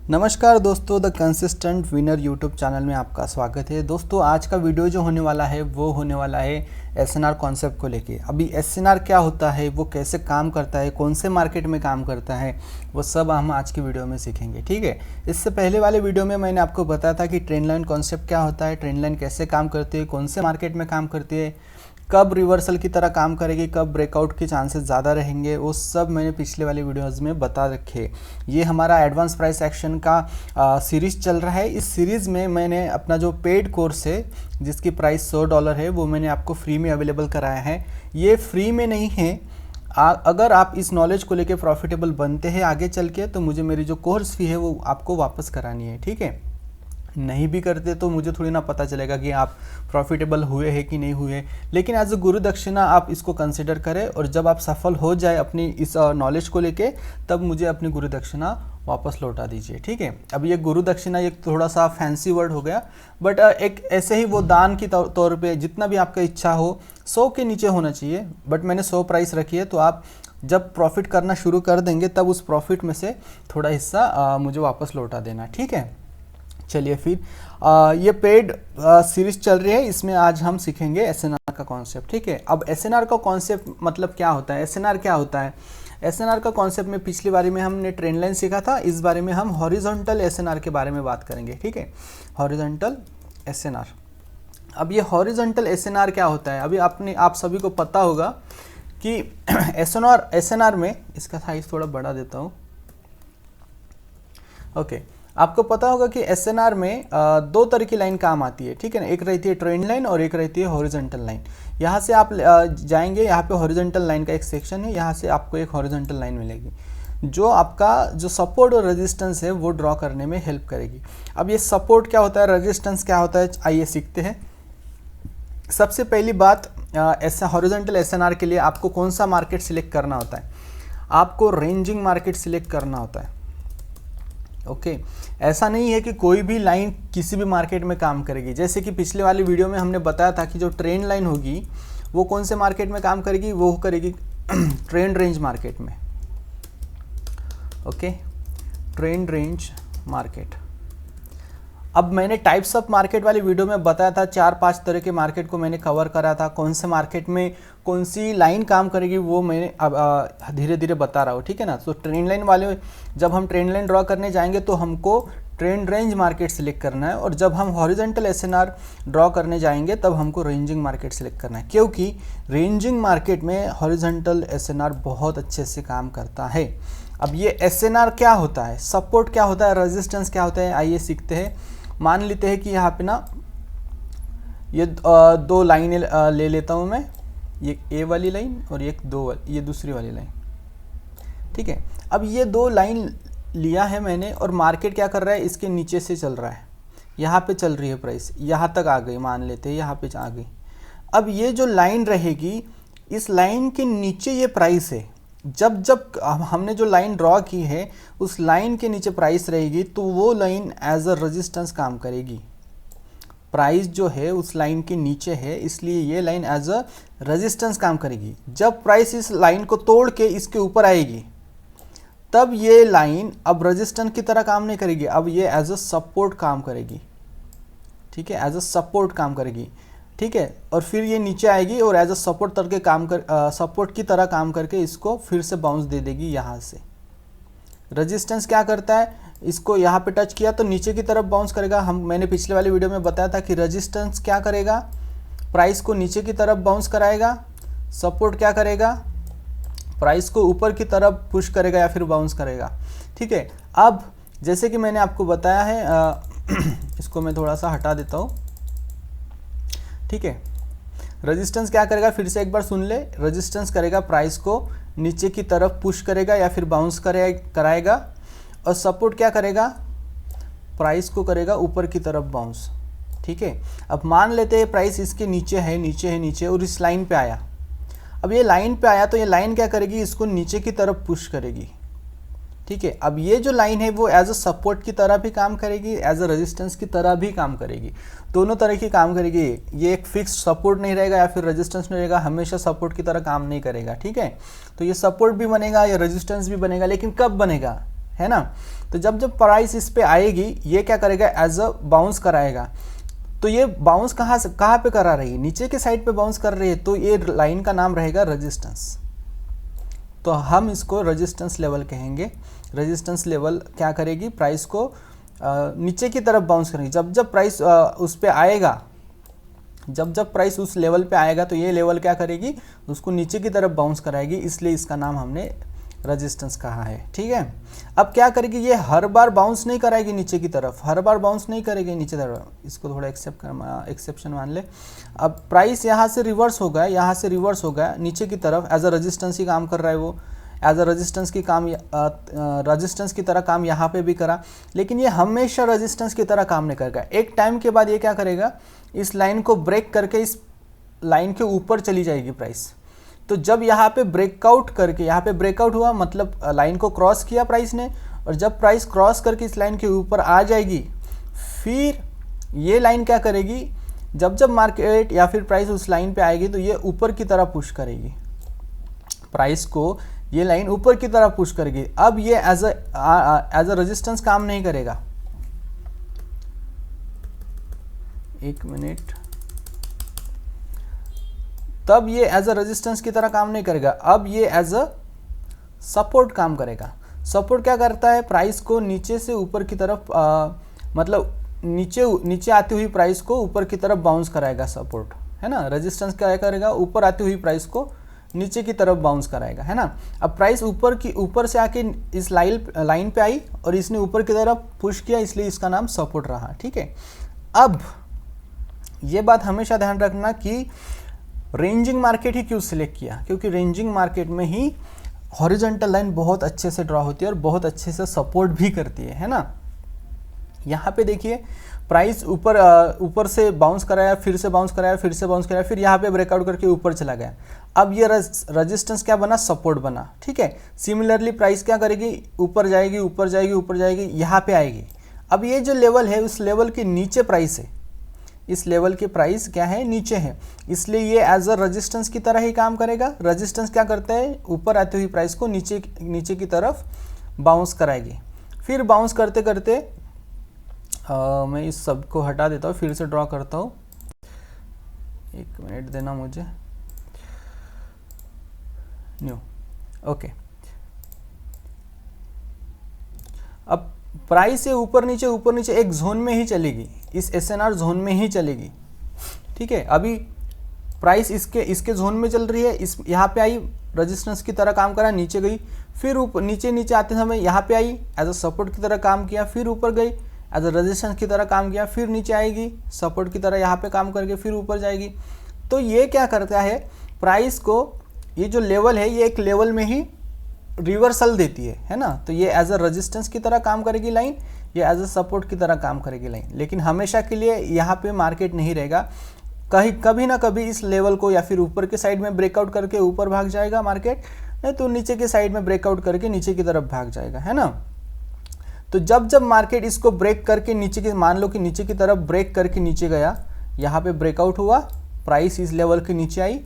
नमस्कार दोस्तों, the consistent winner YouTube channel में आपका स्वागत है। दोस्तों, आज का वीडियो जो होने वाला है वो होने वाला है एसएनआर कॉन्सेप्ट को लेके। अभी एसएनआर क्या होता है, वो कैसे काम करता है, कौन से मार्केट में काम करता है, वो सब हम आज की वीडियो में सीखेंगे। ठीक है, इससे पहले वाले वीडियो में मैंने आपको बताया था कि ट्रेंड लाइन कॉन्सेप्ट क्या होता है, ट्रेंड लाइन कैसे काम करती है, कौन से मार्केट में काम करती है, कब रिवर्सल की तरह काम करेगी, कब ब्रेकआउट के चांसेस ज़्यादा रहेंगे, वो सब मैंने पिछले वाले वीडियोस में बता रखे। ये हमारा एडवांस प्राइस एक्शन का सीरीज़ चल रहा है। इस सीरीज़ में मैंने अपना जो पेड कोर्स है जिसकी प्राइस $100 है वो मैंने आपको फ्री में अवेलेबल कराया है। ये फ्री में नहीं है। अगर आप इस नॉलेज को लेके प्रॉफिटेबल बनते हैं आगे चल के, तो मुझे मेरी जो कोर्स फी है वो आपको वापस करानी है। ठीक है, नहीं भी करते तो मुझे थोड़ी ना पता चलेगा कि आप प्रॉफिटेबल हुए हैं कि नहीं हुए। लेकिन एज अ गुरु दक्षिणा आप इसको कंसिडर करें, और जब आप सफल हो जाए अपनी इस नॉलेज को लेके, तब मुझे अपनी गुरु दक्षिणा वापस लौटा दीजिए। ठीक है, अब ये गुरु दक्षिणा एक थोड़ा सा फैंसी वर्ड हो गया, बट एक ऐसे ही वो दान की तौर पे जितना भी आपका इच्छा हो, 100 के नीचे होना चाहिए। बट मैंने 100 प्राइस रखी है, तो आप जब प्रॉफिट करना शुरू कर देंगे तब उस प्रॉफिट में से थोड़ा हिस्सा मुझे वापस लौटा देना। ठीक है, चलिए फिर ये पेड सीरीज चल रही है, इसमें आज हम सीखेंगे एसएनआर का कॉन्सेप्ट। ठीक है, अब एसएनआर का कॉन्सेप्ट मतलब क्या होता है, एसएनआर क्या होता है। एसएनआर का कॉन्सेप्ट में पिछली बारी में हमने ट्रेंड लाइन सीखा था, इस बारे में हम हॉरिजॉन्टल एसएनआर के बारे में बात करेंगे। ठीक है, हॉरिजॉन्टल एसएनआर। अब ये हॉरिजॉन्टल एसएनआर क्या होता है, अभी आप सभी को पता होगा कि एसएनआर में, इसका साइज थोड़ा बढ़ा देता हूँ। ओके, आपको पता होगा कि एसएनआर में दो तरह की लाइन काम आती है। ठीक है ना, एक रहती है ट्रेंड लाइन और एक रहती है हॉरिजॉन्टल लाइन। यहाँ से आप जाएंगे, यहाँ पे हॉरिजॉन्टल लाइन का एक सेक्शन है, यहाँ से आपको एक हॉरिजॉन्टल लाइन मिलेगी जो आपका जो सपोर्ट और रेजिस्टेंस है वो ड्रॉ करने में हेल्प करेगी। अब ये सपोर्ट क्या होता है, रेजिस्टेंस क्या होता है, आइए सीखते हैं। सबसे पहली बात, ऐसा हॉरिजॉन्टल एसएनआर के लिए आपको कौन सा मार्केट सिलेक्ट करना होता है, आपको रेंजिंग मार्केट सिलेक्ट करना होता है। ओके, ऐसा नहीं है कि कोई भी लाइन किसी भी मार्केट में काम करेगी। जैसे कि पिछले वाली वीडियो में हमने बताया था कि जो ट्रेंड लाइन होगी वो कौन से मार्केट में काम करेगी, वो करेगी ट्रेंड रेंज मार्केट में। Okay, trend range market. अब मैंने टाइप्स ऑफ मार्केट वाली वीडियो में बताया था, 4-5 तरह के मार्केट को मैंने कवर करा था। कौन से मार्केट में कौन सी लाइन काम करेगी वो मैंने अब धीरे धीरे बता रहा हूँ। ठीक है ना, तो ट्रेंड लाइन वाले, जब हम ट्रेंड लाइन ड्रॉ करने जाएंगे तो हमको ट्रेंड रेंज मार्केट सिलेक्ट करना है, और जब हम हॉरिजॉन्टल एसएनआर ड्रॉ करने जाएंगे तब हमको रेंजिंग मार्केट सिलेक्ट करना है, क्योंकि रेंजिंग मार्केट में हॉरिजॉन्टल एसएनआर बहुत अच्छे से काम करता है। अब ये एसएनआर क्या होता है, सपोर्ट क्या होता है, रेजिस्टेंस क्या होता है, आइए सीखते हैं। मान लेते हैं कि यहाँ पे ना ये दो लाइनें ले लेता हूँ मैं, ये ए वाली लाइन और ये दूसरी वाली लाइन। ठीक है, अब ये दो लाइन लिया है मैंने, और मार्केट क्या कर रहा है, इसके नीचे से चल रहा है, यहाँ पे चल रही है प्राइस, यहाँ तक आ गई, मान लेते हैं यहाँ पे आ गई। अब ये जो लाइन रहेगी, इस लाइन के नीचे ये प्राइस है। जब जब हमने जो लाइन ड्रॉ की है उस लाइन के नीचे प्राइस रहेगी, तो वो लाइन एज अ रेजिस्टेंस काम करेगी। प्राइस जो है उस लाइन के नीचे है, इसलिए ये लाइन एज अ रेजिस्टेंस काम करेगी। जब प्राइस इस लाइन को तोड़ के इसके ऊपर आएगी, तब ये लाइन अब रेजिस्टेंस की तरह काम नहीं करेगी, अब ये एज अ सपोर्ट काम करेगी। ठीक है, एज अ सपोर्ट काम करेगी। ठीक है, और फिर ये नीचे आएगी और एज अ सपोर्ट करके सपोर्ट की तरह काम करके इसको फिर से बाउंस दे देगी। यहाँ से रेजिस्टेंस क्या करता है, इसको यहाँ पे टच किया तो नीचे की तरफ बाउंस करेगा। मैंने पिछले वाली वीडियो में बताया था कि रेजिस्टेंस क्या करेगा, प्राइस को नीचे की तरफ बाउंस कराएगा। सपोर्ट क्या करेगा, प्राइस को ऊपर की तरफ पुश करेगा या फिर बाउंस करेगा। ठीक है, अब जैसे कि मैंने आपको बताया है, इसको मैं थोड़ा सा हटा देता हूँ। ठीक है, रेजिस्टेंस क्या करेगा, फिर से एक बार सुन ले। रेजिस्टेंस करेगा, प्राइस को नीचे की तरफ पुश करेगा या फिर बाउंस कराएगा, और सपोर्ट क्या करेगा, प्राइस को करेगा ऊपर की तरफ बाउंस। ठीक है, अब मान लेते हैं प्राइस इसके नीचे है, नीचे और इस लाइन पे आया। अब ये लाइन पे आया तो ये लाइन क्या करेगी, इसको नीचे की तरफ पुश करेगी। ठीक है, अब ये जो लाइन है वो एज अ सपोर्ट की तरह भी काम करेगी, एज अ रेजिस्टेंस की तरह भी काम करेगी, दोनों तरह की काम करेगी। ये एक फिक्स सपोर्ट नहीं रहेगा या फिर रेजिस्टेंस नहीं रहेगा, हमेशा सपोर्ट की तरह काम नहीं करेगा। ठीक है, तो ये सपोर्ट भी बनेगा, ये रेजिस्टेंस भी बनेगा, लेकिन कब बनेगा, है ना। तो जब जब प्राइस इस पे आएगी ये क्या करेगा, एज अ बाउंस कराएगा। तो ये बाउंस कहाँ पे करा रही है, नीचे के साइड पे बाउंस कर रही है, तो ये लाइन का नाम रहेगा रेजिस्टेंस। तो हम इसको रेजिस्टेंस लेवल कहेंगे। रेजिस्टेंस लेवल क्या करेगी, प्राइस को नीचे की तरफ बाउंस करेगी। जब जब प्राइस उस पे आएगा, जब जब प्राइस उस लेवल पे आएगा तो ये लेवल क्या करेगी, उसको नीचे की तरफ बाउंस कराएगी, इसलिए इसका नाम हमने रेजिस्टेंस कहा है। ठीक है, अब क्या करेगी, ये हर बार बाउंस नहीं कराएगी नीचे की तरफ, हर बार बाउंस नहीं करेगी नीचे तरफ, इसको थोड़ा एक्सेप्शन मान ले। अब प्राइस यहाँ से रिवर्स हो गया, यहाँ से रिवर्स हो गया नीचे की तरफ, एज अ रेजिस्टेंस ही काम कर रहा है वो, एज अ रेजिस्टेंस की काम रेजिस्टेंस की तरह काम यहाँ पे भी करा, लेकिन ये हमेशा रेजिस्टेंस की तरह काम नहीं करेगा। एक टाइम के बाद ये क्या करेगा, इस लाइन को ब्रेक करके इस लाइन के ऊपर चली जाएगी प्राइस। तो जब यहाँ पे ब्रेकआउट करके, यहाँ पे ब्रेकआउट हुआ मतलब लाइन को क्रॉस किया प्राइस ने, और जब प्राइस क्रॉस करके इस लाइन के ऊपर आ जाएगी, फिर ये लाइन क्या करेगी, जब जब मार्केट या फिर प्राइस उस लाइन पे आएगी तो ये ऊपर की तरफ पुश करेगी प्राइस को, ये लाइन ऊपर की तरफ पुश करेगी। अब ये एज अ रेजिस्टेंस काम नहीं करेगा। एक मिनट, तब ये एज अ रेजिस्टेंस की तरह काम नहीं करेगा, अब ये एज अ सपोर्ट काम करेगा। सपोर्ट क्या करता है, प्राइस को नीचे से ऊपर की तरफ मतलब नीचे आती हुई प्राइस को ऊपर की तरफ बाउंस कराएगा, सपोर्ट है ना। रेजिस्टेंस क्या करेगा, ऊपर आती हुई प्राइस को नीचे की तरफ बाउंस कराएगा, है ना। अब प्राइस ऊपर से आके इस लाइन पे आई और इसने ऊपर की तरफ पुश किया, इसलिए इसका नाम सपोर्ट रहा। ठीक है, अब ये बात हमेशा ध्यान रखना कि रेंजिंग मार्केट ही क्यों सिलेक्ट किया, क्योंकि रेंजिंग मार्केट में ही हॉरिजॉन्टल लाइन बहुत अच्छे से ड्रॉ होती है और बहुत अच्छे से सपोर्ट भी करती है ना। यहाँ पे देखिए प्राइस ऊपर से बाउंस कराया, फिर से बाउंस कराया, फिर से बाउंस कराया, फिर यहाँ पे ब्रेकआउट करके ऊपर चला गया। अब ये रेजिस्टेंस क्या बना, सपोर्ट बना। ठीक है, सिमिलरली प्राइस क्या करेगी, ऊपर जाएगी, ऊपर जाएगी, ऊपर जाएगी, यहाँ पे आएगी। अब ये जो लेवल है उस लेवल के नीचे प्राइस है, इस लेवल के प्राइस क्या है, नीचे है, इसलिए ये एज अ रेजिस्टेंस की तरह ही काम करेगा। रेजिस्टेंस क्या करता है, ऊपर आती हुई प्राइस को नीचे की तरफ बाउंस कराएगी। फिर बाउंस करते करते मैं इस सब को हटा देता हूँ, फिर से ड्रॉ करता हूँ, एक मिनट देना मुझे, न्यू, ओके। अब प्राइस से ऊपर नीचे एक जोन में ही चलेगी, इस एसएनआर जोन में ही चलेगी। ठीक है, अभी प्राइस इसके जोन में चल रही है, इस यहाँ पे आई, रेजिस्टेंस की तरह काम करा, नीचे गई, फिर ऊपर नीचे आते समय यहाँ पे आई, एज अ सपोर्ट की तरह काम किया, फिर ऊपर गई, एज अ रेजिस्टेंस की तरह काम किया, फिर नीचे आएगी, सपोर्ट की तरह यहाँ पे काम करके फिर ऊपर जाएगी। तो ये क्या करता है, प्राइस को ये जो लेवल है ये एक लेवल में ही रिवर्सल देती है ना। तो ये एज अ रेजिस्टेंस की तरह काम करेगी लाइन, ये एज अ सपोर्ट की तरह काम करेगी लाइन, लेकिन हमेशा के लिए यहाँ पे मार्केट नहीं रहेगा। कभी ना कभी इस लेवल को या फिर ऊपर के साइड में ब्रेकआउट करके ऊपर भाग जाएगा मार्केट, नहीं तो नीचे के साइड में ब्रेकआउट करके नीचे की तरफ भाग जाएगा, है ना। तो जब जब मार्केट इसको ब्रेक करके नीचे की, मान लो कि नीचे की तरफ ब्रेक करके नीचे गया, यहाँ पे ब्रेकआउट हुआ, प्राइस इस लेवल के नीचे आई,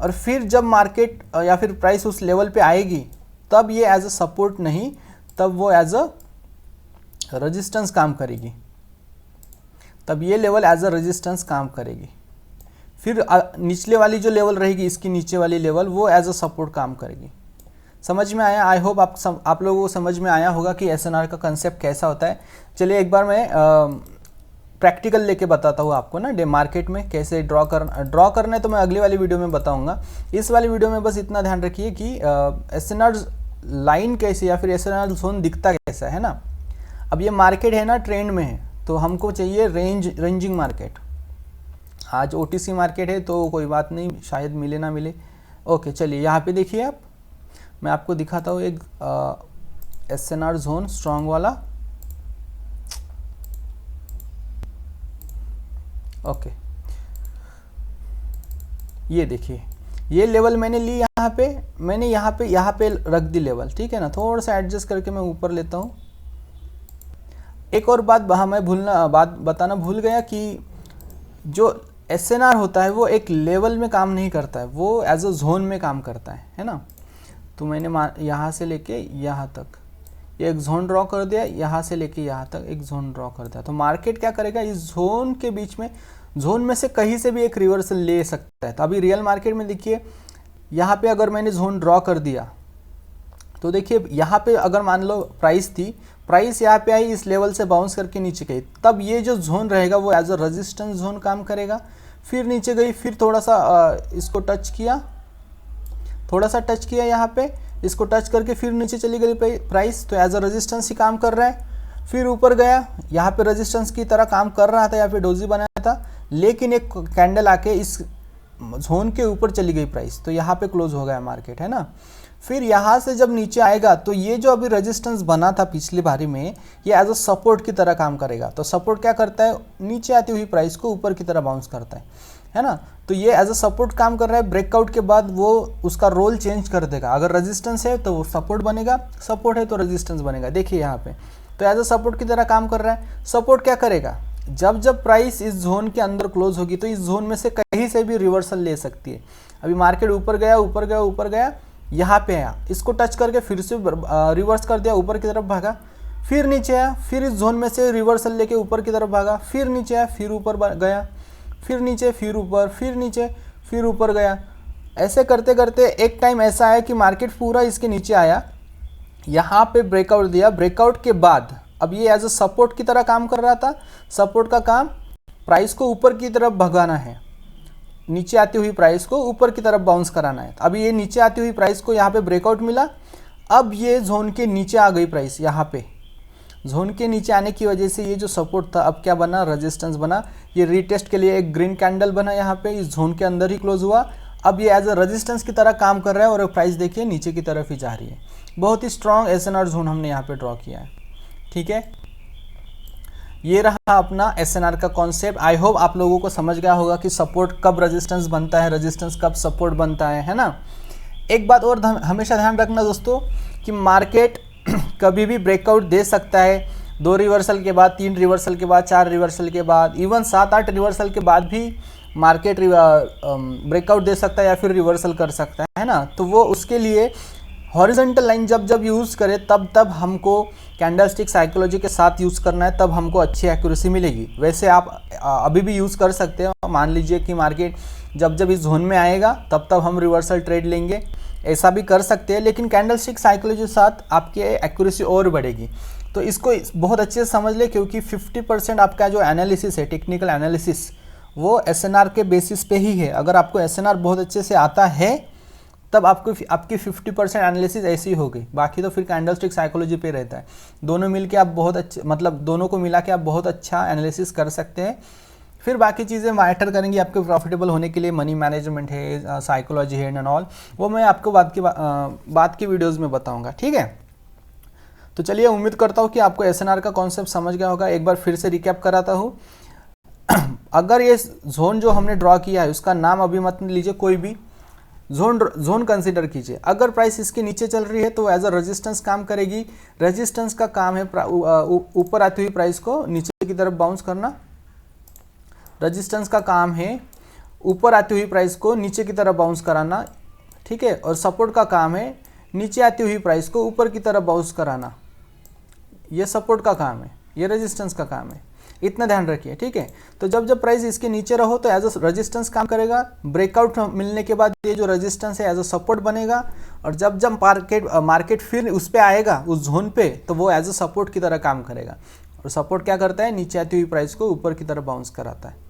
और फिर जब मार्केट या फिर प्राइस उस लेवल पे आएगी, तब ये एज अ सपोर्ट नहीं, तब वो एज अ रेजिस्टेंस काम करेगी, तब ये लेवल एज अ रेजिस्टेंस काम करेगी। फिर निचले वाली जो लेवल रहेगी, इसकी नीचे वाली लेवल, वो एज अ सपोर्ट काम करेगी। समझ में आया? आई होप आप लोगों को समझ में आया होगा कि एसएनआर का कंसेप्ट कैसा होता है। चलिए एक बार मैं प्रैक्टिकल लेके बताता हूँ आपको ना, डे मार्केट में कैसे ड्रॉ करना है तो मैं अगली वाली वीडियो में बताऊंगा। इस वाली वीडियो में बस इतना ध्यान रखिए कि एसएनआर लाइन कैसे या फिर एसएनआर जोन दिखता कैसा है ना। अब ये मार्केट है ना, ट्रेंड में है, तो हमको चाहिए रेंजिंग मार्केट। आज ओटीसी मार्केट है तो कोई बात नहीं, शायद मिले ना मिले। ओके, चलिए यहाँ पे देखिए आप, मैं आपको दिखाता हूँ एक एसएनआर जोन स्ट्रॉन्ग वाला। ओके, ये देखिए, ये लेवल मैंने ली, मैंने यहाँ पे रख दी लेवल, ठीक है ना। थोड़ा सा एडजस्ट करके मैं ऊपर लेता हूँ। एक और बात मैं बताना भूल गया कि जो एसएनआर होता है वो एक लेवल में काम नहीं करता है, वो एज अ जोन में काम करता है ना। तो मैंने यहाँ से लेके यहाँ तक ये एक जोन ड्रॉ कर दिया, यहाँ से लेके यहाँ तक एक जोन ड्रॉ कर दिया। तो मार्केट क्या करेगा, इस जोन के बीच में, जोन में से कहीं से भी एक रिवर्सल ले सकता है। तो अभी रियल मार्केट में देखिए, यहाँ पे अगर मैंने जोन ड्रॉ कर दिया तो देखिए यहाँ पे अगर मान लो प्राइस थी, प्राइस यहाँ पे आई, इस लेवल से बाउंस करके नीचे गई, तब ये जो जोन रहेगा वो एज अ रेजिस्टेंस जोन काम करेगा। फिर नीचे गई, फिर थोड़ा सा इसको टच किया, थोड़ा सा टच किया यहाँ पे, इसको टच करके फिर नीचे चली गई प्राइस, तो एज अ रेजिस्टेंस ही काम कर रहा है। फिर ऊपर गया, यहाँ पे रेजिस्टेंस की तरह काम कर रहा था, यहाँ पे डोजी बनाया था, लेकिन एक कैंडल आके इस जोन के ऊपर चली गई प्राइस, तो यहाँ पे क्लोज हो गया मार्केट, है ना। फिर यहाँ से जब नीचे आएगा तो ये जो अभी रेजिस्टेंस बना था पिछली बारी में, ये एज अ सपोर्ट की तरह काम करेगा। तो सपोर्ट क्या करता है, नीचे आती हुई प्राइस को ऊपर की तरह बाउंस करता है ना। तो ये एज अ सपोर्ट काम कर रहा है। ब्रेकआउट के बाद वो उसका रोल चेंज कर देगा, अगर रेजिस्टेंस है तो वो सपोर्ट बनेगा, सपोर्ट है तो रेजिस्टेंस बनेगा। देखिए यहाँ पे तो एज अ सपोर्ट की तरह काम कर रहा है। सपोर्ट क्या करेगा, जब जब प्राइस इस जोन के अंदर क्लोज होगी तो इस जोन में से कहीं से भी रिवर्सल ले सकती है। अभी मार्केट ऊपर गया, ऊपर गया, ऊपर गया, यहाँ पे आया, इसको टच करके फिर से रिवर्स कर दिया, ऊपर की तरफ भागा, फिर नीचे आया, फिर इस जोन में से रिवर्सल लेके ऊपर की तरफ भागा, फिर नीचे आया, फिर ऊपर गया, फिर नीचे, फिर ऊपर, फिर नीचे, फिर ऊपर गया। ऐसे करते करते एक टाइम ऐसा आया कि मार्केट पूरा इसके नीचे आया, यहाँ पे ब्रेकआउट दिया। ब्रेकआउट के बाद अब ये एज अ सपोर्ट की तरह काम कर रहा था। सपोर्ट का काम प्राइस को ऊपर की तरफ भगाना है, नीचे आती हुई प्राइस को ऊपर की तरफ बाउंस कराना है। अभी ये नीचे आती हुई प्राइस को यहाँ पे ब्रेकआउट मिला, अब ये जोन के नीचे आ गई प्राइस, यहाँ पे जोन के नीचे आने की वजह से ये जो सपोर्ट था अब क्या बना, रेजिस्टेंस बना। ये रीटेस्ट के लिए एक ग्रीन कैंडल बना, यहाँ पे इस जोन के अंदर ही क्लोज हुआ। अब ये एज अ रेजिस्टेंस की तरह काम कर रहा है और प्राइस देखिए नीचे की तरफ ही जा रही है। बहुत ही स्ट्रॉन्ग एसएनआर जोन हमने यहाँ पे ड्रॉ किया है, ठीक है। ये रहा अपना एसएनआर का कॉन्सेप्ट। आई होप आप लोगों को समझ गया होगा कि सपोर्ट कब रेजिस्टेंस बनता है, रेजिस्टेंस कब सपोर्ट बनता है ना। एक बात और हमेशा ध्यान रखना दोस्तों कि मार्केट कभी भी ब्रेकआउट दे सकता है, 2 रिवर्सल के बाद, 3 रिवर्सल के बाद, 4 रिवर्सल के बाद, इवन 7-8 रिवर्सल के बाद भी मार्केट ब्रेकआउट दे सकता है या फिर रिवर्सल कर सकता है ना। तो वो उसके लिए हॉरिजॉन्टल लाइन जब जब यूज़ करें तब तब हमको कैंडलस्टिक साइकोलॉजी के साथ यूज़ करना है, तब हमको अच्छी एक्यूरेसी मिलेगी। वैसे आप अभी भी यूज़ कर सकते हैं। मान लीजिए कि मार्केट जब जब इस जोन में आएगा तब तब हम रिवर्सल ट्रेड लेंगे, ऐसा भी कर सकते हैं, लेकिन कैंडलस्टिक साइकोलॉजी के साथ आपकी एक्यूरेसी और बढ़ेगी। तो इसको बहुत अच्छे से समझ ले, क्योंकि 50% आपका जो एनालिसिस है, टेक्निकल एनालिसिस, वो एसएनआर के बेसिस पे ही है। अगर आपको एसएनआर बहुत अच्छे से आता है तब आपकी 50% एनालिसिस ऐसी हो गई, बाकी तो फिर कैंडलस्टिक साइकोलॉजी पे रहता है। दोनों मिलके आप बहुत अच्छे, मतलब दोनों को मिला के आप बहुत अच्छा एनालिसिस कर सकते हैं। फिर बाकी चीज़ें मैटर करेंगी आपके प्रॉफिटेबल होने के लिए, मनी मैनेजमेंट है, साइकोलॉजी है एंड ऑल, वो मैं आपको बात की वीडियोज़ में बताऊँगा, ठीक है। तो चलिए, उम्मीद करता हूँ कि आपको एसएनआर का कॉन्सेप्ट समझ गया होगा। एक बार फिर से रिकैप कराता हूँ। अगर ये जोन जो हमने ड्रॉ किया है उसका नाम अभी मत लीजिए, कोई भी जोन कंसीडर कीजिए। अगर प्राइस इसके नीचे चल रही है तो एज अ रेजिस्टेंस काम करेगी। रेजिस्टेंस का काम है ऊपर आती हुई प्राइस को नीचे की तरफ बाउंस करना। रेजिस्टेंस का काम है ऊपर आती हुई प्राइस को नीचे की तरफ बाउंस कराना, ठीक है। और सपोर्ट का काम है नीचे आती हुई प्राइस को ऊपर की तरफ बाउंस कराना। ये सपोर्ट का काम है, ये रेजिस्टेंस का काम है, इतना ध्यान रखिए, ठीक है। तो जब जब प्राइस इसके नीचे रहो तो एज अ रेजिस्टेंस काम करेगा। ब्रेकआउट मिलने के बाद ये जो रेजिस्टेंस है एज अ सपोर्ट बनेगा, और जब जब मार्केट फिर उस पे आएगा, उस जोन पे, तो वो एज अ सपोर्ट की तरह काम करेगा। और सपोर्ट क्या करता है, नीचे आती हुई प्राइस को ऊपर की तरफ बाउंस कराता है।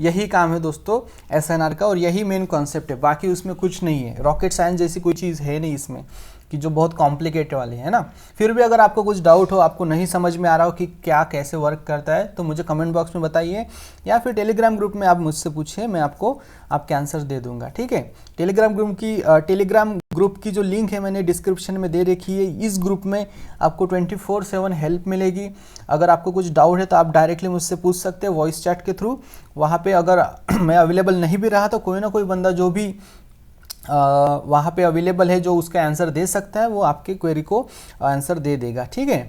यही काम है दोस्तों एसएनआर का, और यही मेन कॉन्सेप्ट है। बाकी उसमें कुछ नहीं है, रॉकेट साइंस जैसी कोई चीज़ है नहीं इसमें कि जो बहुत कॉम्प्लिकेटेड वाली है ना। फिर भी अगर आपको कुछ डाउट हो, आपको नहीं समझ में आ रहा हो कि क्या कैसे वर्क करता है, तो मुझे कमेंट बॉक्स में बताइए, या फिर टेलीग्राम ग्रुप में आप मुझसे पूछिए, मैं आपको आपके आंसर दे दूंगा, ठीक है। टेलीग्राम ग्रुप की जो लिंक है मैंने डिस्क्रिप्शन में दे रखी है। इस ग्रुप में आपको 24/7 हेल्प मिलेगी। अगर आपको कुछ डाउट है तो आप डायरेक्टली मुझसे पूछ सकते हैं वॉइस चैट के थ्रू। वहाँ पे अगर मैं अवेलेबल नहीं भी रहा तो कोई ना कोई बंदा जो भी वहाँ पे अवेलेबल है, जो उसका आंसर दे सकता है, वो आपके क्वेरी को आंसर दे देगा, ठीक है।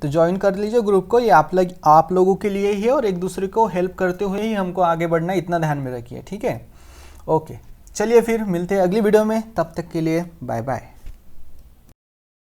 तो ज्वाइन कर लीजिए ग्रुप को, ये आप लोगों के लिए ही है, और एक दूसरे को हेल्प करते हुए ही हमको आगे बढ़ना, इतना ध्यान में रखिए, ठीक है। ओके, चलिए फिर मिलते हैं अगली वीडियो में, तब तक के लिए बाय बाय।